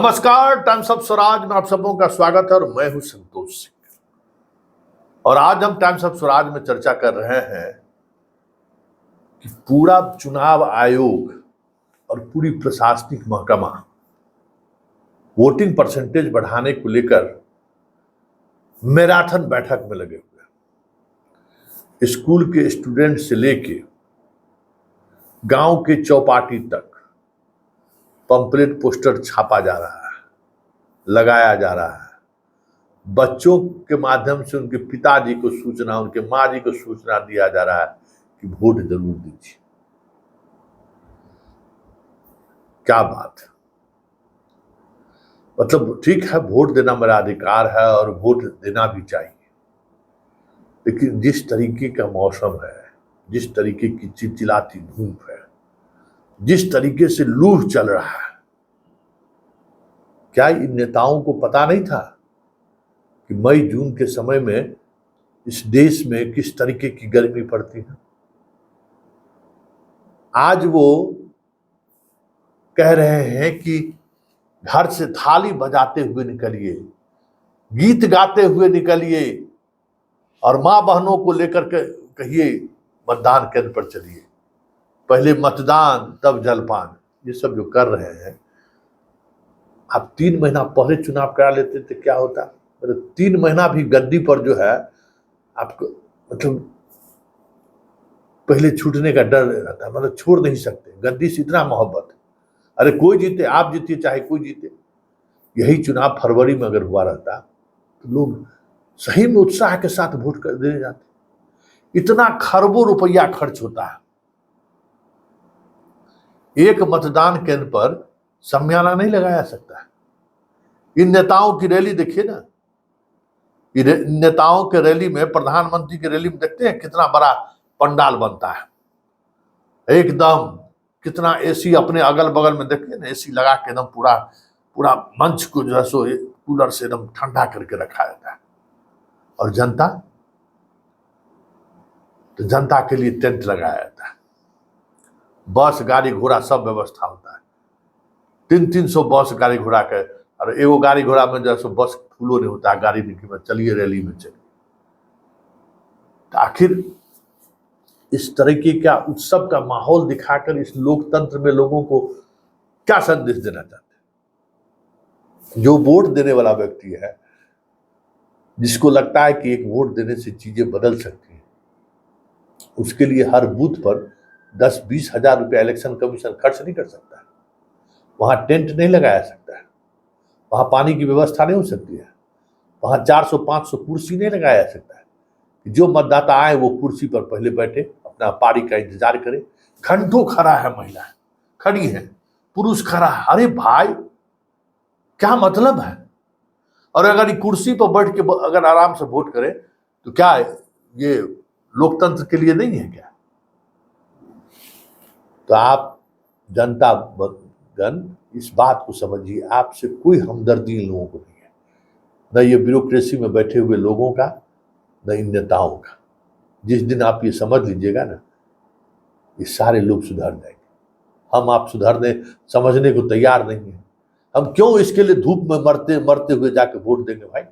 नमस्कार, times of Swaraj में आप सबों का स्वागत है और मैं हूं संतोष सिंह। और आज हम टाइम्स ऑफ स्वराज में चर्चा कर रहे हैं कि पूरा चुनाव आयोग और पूरी प्रशासनिक महकमा वोटिंग परसेंटेज बढ़ाने को लेकर मैराथन बैठक में लगे हुए हैं। स्कूल के स्टूडेंट से लेके गांव के चौपाटी तक पंपलेट पोस्टर छापा जा रहा है, लगाया जा रहा है। बच्चों के माध्यम से उनके पिताजी को सूचना, उनके माँ जी को सूचना दिया जा रहा है कि वोट जरूर दीजिए। क्या बात है। मतलब ठीक है, वोट देना मेरा अधिकार है और वोट देना भी चाहिए, लेकिन जिस तरीके का मौसम है, जिस तरीके की चिलचिलाती धूप है, जिस तरीके से लू चल रहा है, क्या इन नेताओं को पता नहीं था कि मई जून के समय में इस देश में किस तरीके की गर्मी पड़ती है? आज वो कह रहे हैं कि घर से थाली बजाते हुए निकलिए, गीत गाते हुए निकलिए और मां बहनों को लेकर के कहिए मतदान केंद्र पर चलिए, पहले मतदान तब जलपान। ये सब जो कर रहे हैं, आप 3 महीना पहले चुनाव करा लेते तो क्या होता? मतलब 3 महीना भी गद्दी पर जो है आपको मतलब पहले छूटने का डर रहता है, मतलब छोड़ नहीं सकते। गद्दी से इतना मोहब्बत, अरे कोई जीते, आप जीतिए चाहे कोई जीते। यही चुनाव फरवरी में अगर हुआ रहता तो लोग सही में उत्साह के साथ वोट कर देने जाते। इतना खरबों रुपया खर्च होता है। एक मतदान केंद्र पर शामियाना नहीं लगाया सकता है। इन नेताओं की रैली देखिए ना, नेताओं के रैली में, प्रधानमंत्री की रैली में देखते हैं कितना बड़ा पंडाल बनता है, एकदम कितना एसी अपने अगल बगल में देखिए ना, एसी लगा के एकदम पूरा पूरा मंच को जो है सो कूलर से एकदम ठंडा करके रखा जाता है। और जनता, तो जनता के लिए टेंट लगाया जाता है, बस गाड़ी घोड़ा सब व्यवस्था होता है। 300 बस गाड़ी घोड़ा के, और एगो गाड़ी घोड़ा में जो है बस फूलो नहीं होता है, गाड़ी निकली में चलिए रैली में चलिए। तो आखिर इस तरीके का उत्सव का माहौल दिखाकर इस लोकतंत्र में लोगों को क्या संदेश देना चाहते हैं? जो वोट देने वाला व्यक्ति है, जिसको लगता है कि एक वोट देने से चीजें बदल सकती हैं, उसके लिए हर बूथ पर 10-20 हजार रुपया इलेक्शन कमीशन खर्च नहीं कर सकता है। वहां टेंट नहीं लगाया सकता है, वहां पानी की व्यवस्था नहीं हो सकती है, वहां 400-500 कुर्सी नहीं लगाया जा सकता है। जो मतदाता आए वो कुर्सी पर पहले बैठे, अपना पारी का इंतजार करे। घंटों खड़ा है, महिलाएं खड़ी हैं, पुरुष खड़ा है। अरे भाई, क्या मतलब है? और अगर कुर्सी पर बैठ के अगर आराम से वोट करे तो क्या ये लोकतंत्र के लिए नहीं है क्या? तो आप जनता गण इस बात को समझिए, आपसे कोई हमदर्दी इन लोगों को नहीं है, न ये ब्यूरोक्रेसी में बैठे हुए लोगों का, न इन नेताओं का। जिस दिन आप ये समझ लीजिएगा ना, ये सारे लोग सुधर जाएंगे। हम आप सुधरने समझने को तैयार नहीं है। हम क्यों इसके लिए धूप में मरते मरते हुए जाके वोट देंगे भाई?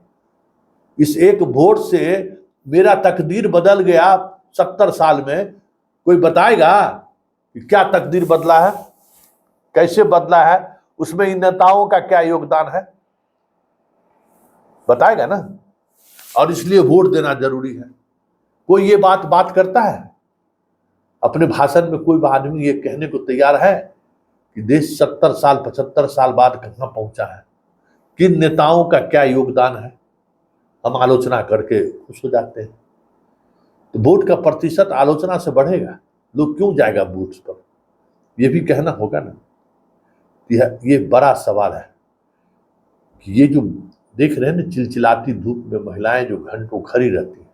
इस एक वोट से मेरा तकदीर बदल गया 70 साल में। कोई बताएगा कि क्या तकदीर बदला है, कैसे बदला है, उसमें इन नेताओं का क्या योगदान है? बताएगा ना। और इसलिए वोट देना जरूरी है। कोई ये बात करता है अपने भाषण में? कोई आदमी ये कहने को तैयार है कि देश 70 साल 75 साल बाद कहां पहुंचा है, किन नेताओं का क्या योगदान है? हम आलोचना करके खुश हो जाते हैं। तो वोट का प्रतिशत आलोचना से बढ़ेगा, लोग क्यों जाएगा वोट पर? ये भी कहना होगा ना। ये बड़ा सवाल है कि ये जो देख रहे हैं ना, चिलचिलाती धूप में महिलाएं जो घंटों खड़ी रहती हैं,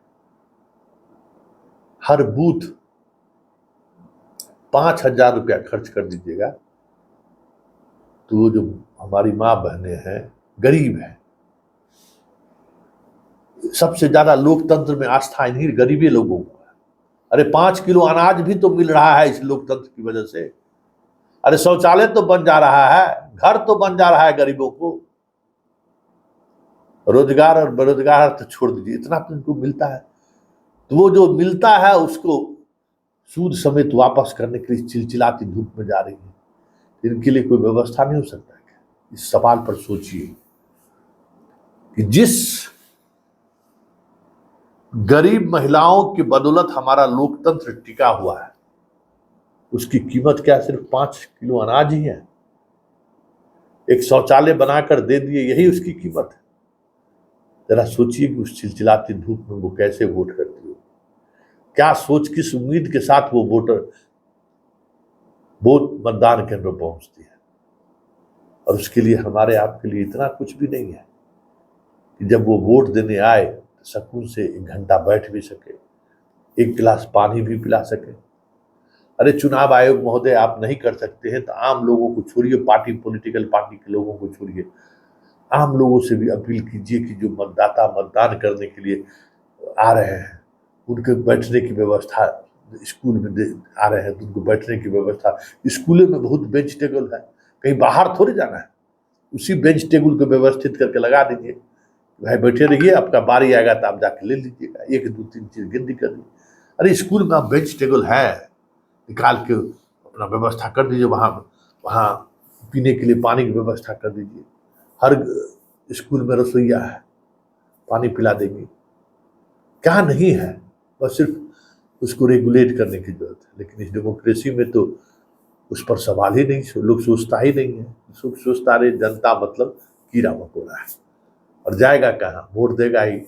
हर बूथ 5,000 रुपया खर्च कर दीजिएगा तो वो जो हमारी माँ बहनें हैं, गरीब हैं, सबसे ज्यादा लोकतंत्र में आस्था इन्हीं गरीबी लोगों को है। अरे 5 किलो अनाज भी तो मिल रहा है इस लोकतंत्र की वजह से। अरे शौचालय तो बन जा रहा है, घर तो बन जा रहा है गरीबों को। रोजगार और बेरोजगार तो छोड़ दीजिए, इतना तो इनको मिलता है, तो वो जो मिलता है उसको सूद समेत वापस करने के लिए चिलचिलाती धूप में जा रही है। इनके लिए कोई व्यवस्था नहीं हो सकता क्या? इस सवाल पर सोचिए कि जिस गरीब महिलाओं की बदौलत हमारा लोकतंत्र टिका हुआ है, उसकी कीमत क्या सिर्फ 5 किलो अनाज ही है? एक शौचालय बनाकर दे दिए, यही उसकी कीमत है? जरा सोचिए कि उस चिलचिलाती धूप में वो कैसे वोट करती हो, क्या सोच किस उम्मीद के साथ वो वोट मतदान केंद्र पर पहुंचती है। और उसके लिए हमारे आपके लिए इतना कुछ भी नहीं है कि जब वो वोट देने आए तो सुकून से 1 घंटा बैठ भी सके, 1 गिलास पानी भी पिला सके। अरे चुनाव आयोग महोदय, आप नहीं कर सकते हैं तो आम लोगों को छोड़िए, पॉलिटिकल पार्टी के लोगों को छोड़िए, आम लोगों से भी अपील कीजिए कि जो मतदाता मतदान करने के लिए आ रहे हैं उनके बैठने की व्यवस्था, स्कूल में आ रहे हैं तो उनको बैठने की व्यवस्था, स्कूलों में बहुत बेंच टेबल है, कहीं बाहर थोड़ी जाना है, उसी बेंच टेबल को व्यवस्थित करके लगा दीजिए, भाई बैठे रहिए, आपका बारी आएगा तो आप जाके ले लीजिएगा, 1 2 3 चीज गिनती कर लीजिए। अरे स्कूल में आप बेंच टेबल है, निकाल के अपना व्यवस्था कर दीजिए, वहाँ पीने के लिए पानी की व्यवस्था कर दीजिए, हर स्कूल में रसोइया है, पानी पिला देंगे, क्या नहीं है, बस सिर्फ उसको रेगुलेट करने की जरूरत है। लेकिन इस डेमोक्रेसी में तो उस पर सवाल ही नहीं, लोग सोचता ही नहीं है, सोचता रहे जनता मतलब कीड़ा मकोड़ा है, और जाएगा कहाँ, वोट देगा ही,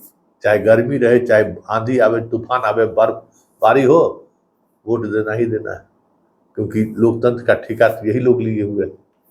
चाहे गर्मी रहे, चाहे आंधी आवे, तूफान आवे, बर्फबारी हो, वोट देना ही देना है, क्योंकि लोकतंत्र का ठेका तो यही लोग लिए हुए हैं।